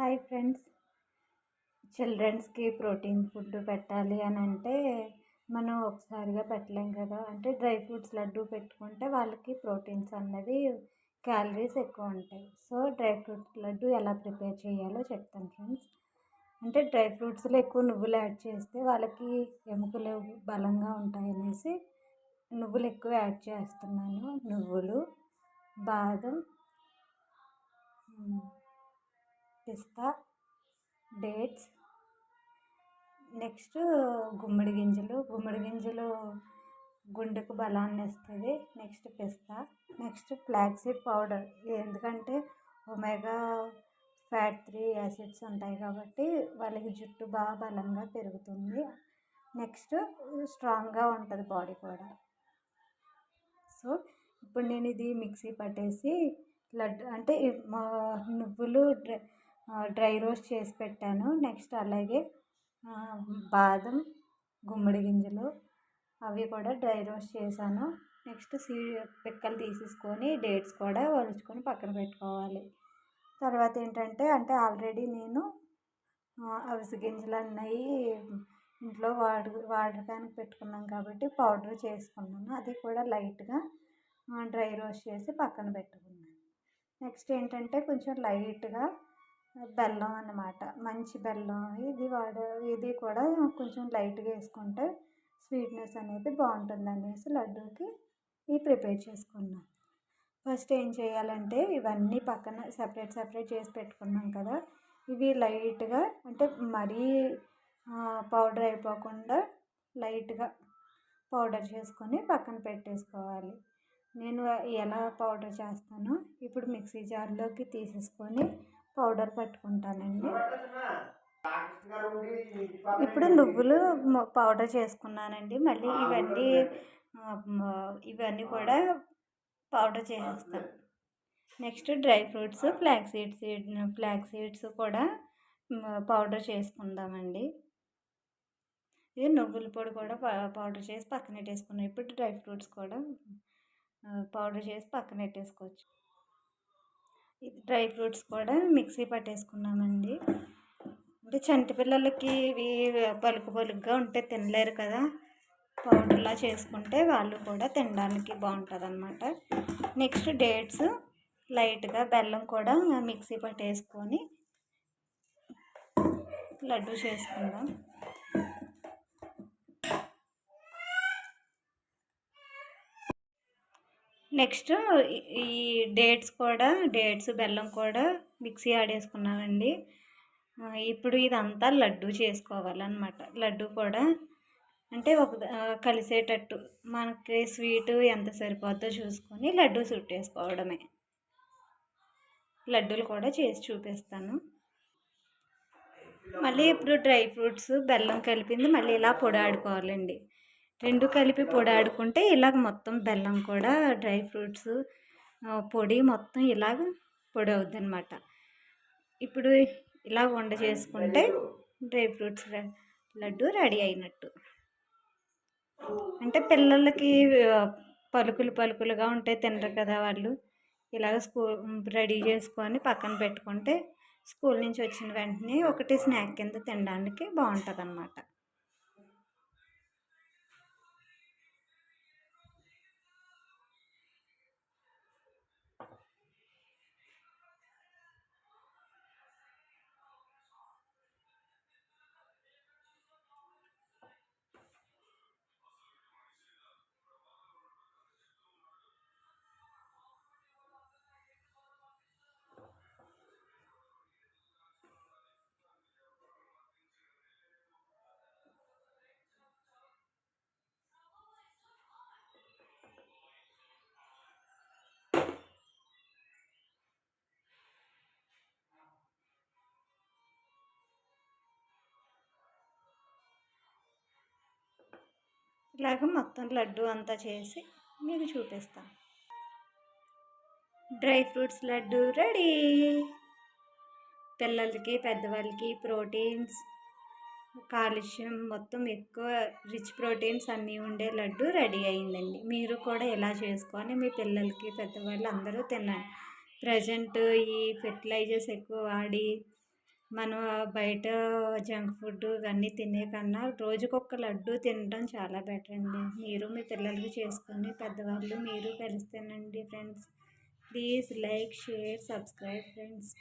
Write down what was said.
Hi friends. చిల్డ్రన్స్కి protein food పెట్టాలి అని అంటే మనం ఒకసారిగా పెట్టలేం కదా. అంటే డ్రై ఫ్రూట్స్ లడ్డు పెట్టుకుంటే వాళ్ళకి ప్రోటీన్స్ అన్నది క్యాలరీస్ ఎక్కువ ఉంటాయి. సో డ్రై ఫ్రూట్స్ లడ్డు ఎలా ప్రిపేర్ చేయాలో చెప్తాను ఫ్రెండ్స్. అంటే డ్రై ఫ్రూట్స్లో ఎక్కువ నువ్వులు యాడ్ చేస్తే వాళ్ళకి ఎముకలు బలంగా ఉంటాయనేసి నువ్వులు ఎక్కువ యాడ్ చేస్తున్నాను. నువ్వులు, బాదం, పిస్తా, డేట్స్, నెక్స్ట్ గుమ్మడి గింజలు గుండెకు బలాన్ని ఇస్తుంది. నెక్స్ట్ పిస్తా, నెక్స్ట్ ఫ్లాక్స్ సీడ్ పౌడర్. ఎందుకంటే ఒమేగా ఫ్యాట్ 3 యాసిడ్స్ ఉంటాయి కాబట్టి వాళ్ళకి జుట్టు బాగా బలంగా పెరుగుతుంది. నెక్స్ట్ స్ట్రాంగ్గా ఉంటుంది బాడీ కూడా. సో ఇప్పుడు నేను ఇది మిక్సీ పట్టేసి లడ్డు అంటే నువ్వులు డ్రై రోస్ట్ చేసి పెట్టాను. నెక్స్ట్ అలాగే బాదం, గుమ్మడి గింజలు అవి కూడా డ్రై రోస్ట్ చేశాను. నెక్స్ట్ పిక్కలు తీసేసుకొని డేట్స్ కూడా ఒలుచుకొని పక్కన పెట్టుకోవాలి. తర్వాత ఏంటంటే ఆల్రెడీ నేను అవిసె గింజలు అన్నవి ఇంట్లో వాడటానికి పెట్టుకున్నాం కాబట్టి పౌడర్ చేసుకున్నాను. అది కూడా లైట్గా డ్రై రోస్ట్ చేసి పక్కన పెట్టుకున్నాను. నెక్స్ట్ ఏంటంటే కొంచెం లైట్గా బెల్లం అన్నమాట, మంచి బెల్లం. ఇది కూడా కొంచెం లైట్గా వేసుకుంటే స్వీట్నెస్ అనేది బాగుంటుంది అనేసి లడ్డూకి ఇవి ప్రిపేర్ చేసుకున్నాను. ఫస్ట్ ఏం చేయాలంటే ఇవన్నీ పక్కన సపరేట్ చేసి పెట్టుకున్నాం కదా. ఇవి లైట్గా అంటే మరీ పౌడర్ అయిపోకుండా లైట్గా పౌడర్ చేసుకొని పక్కన పెట్టేసుకోవాలి. నేను ఎలా పౌడర్ చేస్తానో ఇప్పుడు మిక్సీ జార్లోకి తీసేసుకొని పౌడర్ పట్టుకుంటానండి. ఇప్పుడు నువ్వులు పౌడర్ చేసుకున్నానండి. మళ్ళీ ఇవన్నీ కూడా పౌడర్ చేసేస్తాను. Next dry fruits, flax seeds కూడా పౌడర్ చేసుకుందామండి. ఇది నువ్వుల పొడి కూడా పౌడర్ చేసి పక్కన పెట్టేసుకున్నాం. ఇప్పుడు డ్రై ఫ్రూట్స్ కూడా పౌడర్ చేసి పక్కన పెట్టేసుకోవచ్చు. ఇది డ్రై ఫ్రూట్స్ కూడా మిక్సీ పట్టేసుకున్నామండి. అంటే చంటి పిల్లలకి ఇవి పలుకుగా ఉంటే తినలేరు కదా. పౌడర్లా చేసుకుంటే వాళ్ళు కూడా తినడానికి బాగుంటుంది అన్నమాట. నెక్స్ట్ డేట్స్, లైట్గా బెల్లం కూడా మిక్సీ పట్టేసుకొని లడ్డు చేసుకుందాం. నెక్స్ట్ ఈ డేట్స్ బెల్లం కూడా మిక్సీ ఆడేసుకున్నానండి. ఇప్పుడు ఇదంతా లడ్డు చేసుకోవాలన్నమాట. లడ్డు కూడా అంటే కలిసేటట్టు మనకి స్వీటు ఎంత సరిపోద్దో చూసుకొని లడ్డు చుట్టేసుకోవడమే. లడ్డూలు కూడా చేసి చూపిస్తాను. మళ్ళీ ఇప్పుడు డ్రై ఫ్రూట్స్ బెల్లం కలిపింది మళ్ళీ ఇలా పొడాడుకోవాలండి. రెండు కలిపి పొడాడుకుంటే ఇలాగ మొత్తం బెల్లం కూడా డ్రై ఫ్రూట్స్ పొడి మొత్తం ఇలాగ పొడి అవుద్ది అనమాట. ఇప్పుడు ఇలా వండ చేసుకుంటే డ్రై ఫ్రూట్స్ లడ్డు రెడీ అయినట్టు. అంటే పిల్లలకి పలుకులుగా ఉంటే తినరు కదా వాళ్ళు. ఇలాగ రెడీ చేసుకొని పక్కన పెట్టుకుంటే స్కూల్ నుంచి వచ్చిన వెంటనే ఒకటి స్నాక్ కింద తినడానికి బాగుంటుంది అన్నమాట. ఇలాగ మొత్తం లడ్డు అంతా చేసి మీకు చూపిస్తాను. Dry fruits laddu ready. పిల్లలకి పెద్దవాళ్ళకి ప్రోటీన్స్, కాల్షియం మొత్తం ఎక్కువ రిచ్ ప్రోటీన్స్ అన్నీ ఉండే లడ్డు రెడీ అయిందండి. మీరు కూడా ఇలా చేసుకొని మీ పిల్లలకి పెద్దవాళ్ళు అందరూ తినండి. ప్రజెంట్ ఈ ఫెర్టిలైజర్స్ ఎక్కువ వాడి మనం బయట జంక్ ఫుడ్ ఇవన్నీ తినే కన్నా రోజుకొక లడ్డు తినడం చాలా బెటర్ అండి. మీరు మీ పిల్లలకి చేసుకొని పెద్దవాళ్ళు మీరు కలిసి తినండి friends. Please like share subscribe friends.